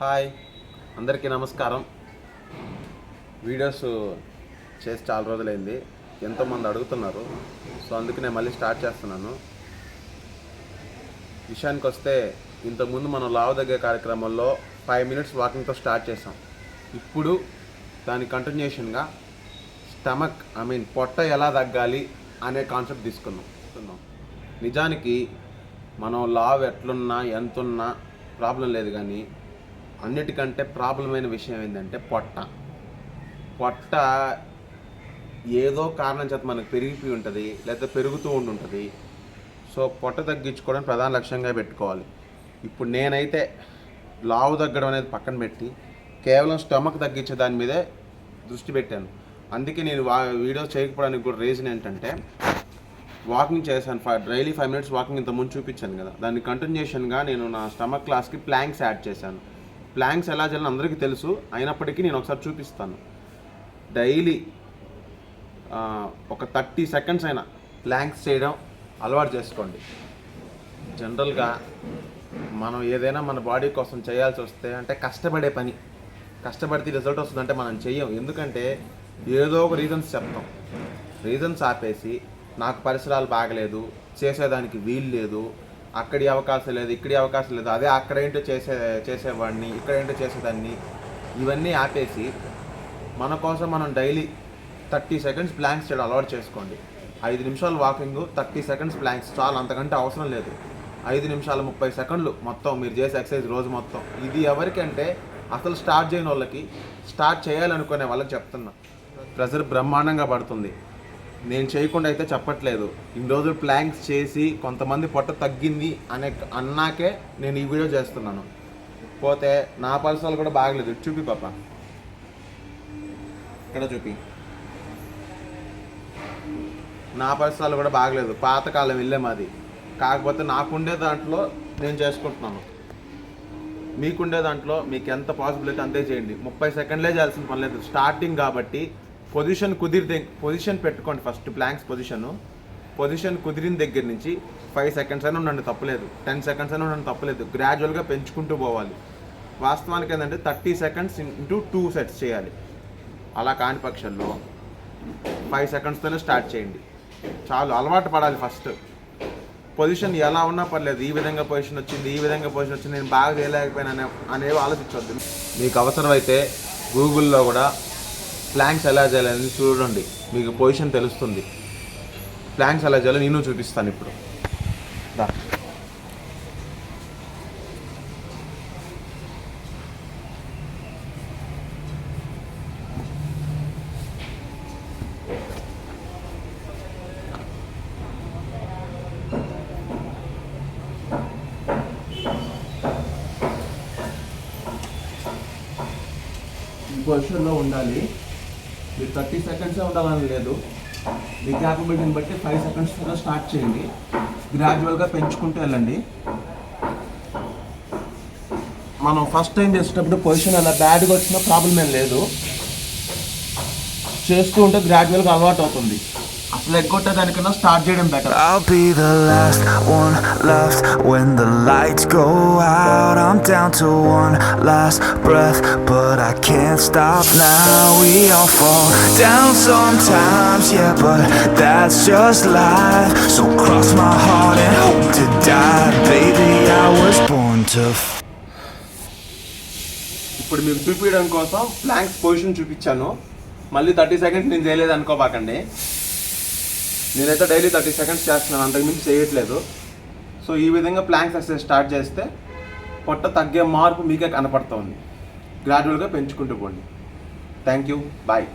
Hi, అందరికీ నమస్కారం. Videos చేసి చాలా రోజులైంది, ఎంతోమంది అడుగుతున్నారు. సో అందుకు నేను మళ్ళీ స్టార్ట్ చేస్తున్నాను. విషయానికి వస్తే, ఇంతకుముందు మనం లావు తగ్గే కార్యక్రమంలో 5 minutes వాకింగ్తో స్టార్ట్ చేసాం. ఇప్పుడు దాని కంటిన్యూషన్గా పొట్ట ఎలా తగ్గాలి అనే కాన్సెప్ట్ తీసుకున్నాం. నిజానికి మనం లావు ఎట్లున్నా ఎంతున్నా ప్రాబ్లం లేదు, కానీ అన్నిటికంటే ప్రాబ్లమైన విషయం ఏంటంటే పొట్ట ఏదో కారణం చేత మనకు పెరిగిపోయి ఉంటుంది, లేదా పెరుగుతూ ఉంటుంది. సో పొట్ట తగ్గించుకోవడం ప్రధాన లక్ష్యంగా పెట్టుకోవాలి. ఇప్పుడు నేనైతే లావు తగ్గడం అనేది పక్కన పెట్టి కేవలం స్టమక్ తగ్గించే దాని మీదే దృష్టి పెట్టాను. అందుకే నేను వీడియో చేయకపోవడానికి కూడా రీజన్ ఏంటంటే, వాకింగ్ చేశాను. డైలీ 5 minutes వాకింగ్ ఇంతకుముందు చూపించాను కదా, దాన్ని కంటిన్యూషన్గా నేను నా స్టమక్ క్లాస్కి ప్లాంక్స్ యాడ్ చేశాను. ప్లాంక్స్ ఎలా చేయాలని అందరికీ తెలుసు, అయినప్పటికీ నేను ఒకసారి చూపిస్తాను. డైలీ ఒక 30 seconds అయినా ప్లాంక్స్ చేయడం అలవాటు చేసుకోండి. జనరల్గా మనం ఏదైనా మన బాడీ కోసం చేయాల్సి వస్తే, అంటే కష్టపడితే రిజల్ట్ వస్తుందంటే మనం చెయ్యం. ఎందుకంటే ఏదో ఒక రీజన్స్ చెప్తాం. రీజన్స్ ఆపేసి నాకు పరిసరాలు బాగలేదు, చేసేదానికి వీలు లేదు, అక్కడి అవకాశం లేదు, ఇక్కడి అవకాశం లేదు, అదే అక్కడేంటో చేసేవాడిని, ఇక్కడేంటో చేసేదాన్ని, ఇవన్నీ ఆపేసి మన కోసం మనం డైలీ 30 seconds ప్లాంక్స్ చేయడం అలవాటు చేసుకోండి. 5 నిమిషాలు వాకింగ్, 30 seconds ప్లాంక్స్ చాలు, అంతకంటే అవసరం లేదు. 5 నిమిషాలు 30 seconds మొత్తం మీరు చేసే ఎక్సర్సైజ్ రోజు మొత్తం. ఇది ఎవరికంటే అసలు స్టార్ట్ చేయని వాళ్ళకి, స్టార్ట్ చేయాలనుకునే వాళ్ళకి చెప్తున్నా. ప్రెషర్ బ్రహ్మాండంగా పడుతుంది. నేను చేయకుండా అయితే చెప్పట్లేదు. ఇన్ని రోజులు ప్లాంక్స్ చేసి కొంతమంది పొట్ట తగ్గింది అన్నాకే నేను ఈ వీడియో చేస్తున్నాను. పోతే నా పరిసరాలు కూడా బాగలేదు. చూపి పాప, ఇక్కడ చూపి. నా పరిసరాలు కూడా బాగలేదు, పాతకాలం వెళ్ళే మాది. కాకపోతే నాకుండే దాంట్లో నేను చేసుకుంటున్నాను. మీకుండే దాంట్లో మీకు ఎంత పాసిబిలిటీ అంతే చేయండి. 30 seconds చేయాల్సిన పని లేదు, స్టార్టింగ్ కాబట్టి. పొజిషన్ పెట్టుకోండి. ఫస్ట్ ప్లాంక్స్ పొజిషన్ కుదిరిన దగ్గర నుంచి 5 seconds అయినా ఉండండి, తప్పలేదు. 10 seconds అయినా ఉండండి, తప్పలేదు. గ్రాడ్యువల్గా పెంచుకుంటూ పోవాలి. వాస్తవానికి ఏంటంటే 30 seconds into 2 sets చేయాలి. అలా కాని పక్షంలో 5 secondstోనే స్టార్ట్ చేయండి. చాలు, అలవాటు పడాలి. ఫస్ట్ పొజిషన్ ఎలా ఉన్నా పర్లేదు, ఈ విధంగా పొజిషన్ వచ్చింది, నేను బాగా చేయలేకపోయినా అనేవి ఆలోచించవద్దు. మీకు అవసరమైతే గూగుల్లో కూడా ప్లాంక్స్ ఎలా చేయాలని చూడండి, మీకు పొజిషన్ తెలుస్తుంది. ప్లాంక్స్ ఎలా చేయాలో నేను చూపిస్తాను ఇప్పుడు. ఈ పొజిషన్లో ఉండాలి. మీరు 30 seconds ఉండాలని లేదు, మీ క్యాపబిలిటీని బట్టి 5 seconds స్టార్ట్ చేయండి. గ్రాడ్యువల్గా పెంచుకుంటూ వెళ్ళండి. మనం ఫస్ట్ టైం చేసేటప్పుడు పొజిషన్ అలా బ్యాడ్గా వచ్చినా ప్రాబ్లం ఏం లేదు. చేస్తూ ఉంటే గ్రాడ్యువల్గా అలవాటు అవుతుంది. అసలు ఎగ్గొట్టేదానికన్నా స్టార్ట్ చేయడం better. I'll be the last one left when the lights go out. I'm down to one last breath, but I can't stop now. We all fall down sometimes, yeah, but that's just life. So cross my heart and hope to die. Baby, I was born to ఇప్పుడు మీకు చూపించడం కోసం planks position చూపించాను. మళ్ళీ 30 seconds నేను చేయలేదు అనుకోబాకండి. నేనైతే daily 30 seconds చేస్తున్నాను, అంతకుమించి చేయట్లేదు. సో ఈ విధంగా ప్లాంక్స్ ఎక్సర్సైజ్ స్టార్ట్ చేస్తే పొట్ట తగ్గే మార్పు మీకే కనపడుతుంది. గ్రాడ్యువల్గా పెంచుకుంటూ పోండి. Thank you, bye.